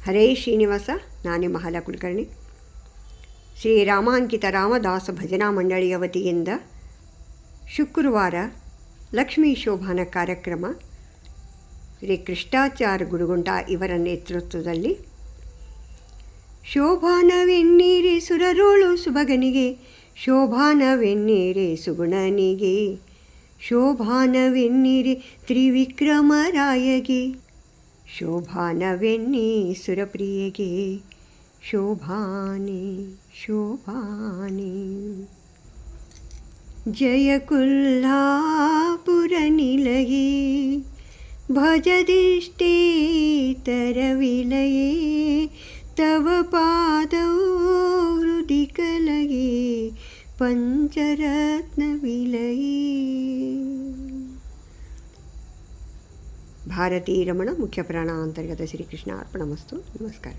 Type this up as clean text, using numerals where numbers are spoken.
ಹರೇ ಶ್ರೀನಿವಾಸ. ನಾನೇ ಮಹಾಲ ಕುಲಕರ್ಣಿ. ಶ್ರೀರಾಮಾಂಕಿತ ರಾಮದಾಸ ಭಜನಾ ಮಂಡಳಿಯ ವತಿಯಿಂದ ಶುಕ್ರವಾರ ಲಕ್ಷ್ಮೀ ಶೋಭಾನ ಕಾರ್ಯಕ್ರಮ ಶ್ರೀ ಕೃಷ್ಣಾಚಾರ್ಯ ಗುರುಗುಂಟ ಇವರ ನೇತೃತ್ವದಲ್ಲಿ ಶೋಭಾನವೆನ್ನೀರೆ ಸುರರೋಳು ಸುಭಗನಿಗೆ, ಶೋಭಾನವೆನ್ನೀರೆ ಸುಗುಣನಿಗೆ, ಶೋಭಾನವೆನ್ನೀರೆ ತ್ರಿವಿಕ್ರಮರಾಯಗೆ, ಶೋಭಾನವೆನ್ನಿ ಸುರಪ್ರಿಯಗೆ, ಶೋಭಾನೆ ಶೋಭಾನೆ. ಜಯ ಕುಲ್ಹಾಪುರ ನಿಲಯೇ ಭಜದಿಷ್ಟೇತರ ವಿಲಯೇ, ತವ ಪಾದೌ ಹೃದಿ ಕಲಯೇ ಪಂಚರತ್ನ ವಿಲಯೇ. ಭಾರತೀ ರಮಣ ಮುಖ್ಯ ಪ್ರಾಣ ಅಂತರ್ಗತ ಶ್ರೀಕೃಷ್ಣ ಅರ್ಪಣಮಸ್ತು. ನಮಸ್ಕಾರ.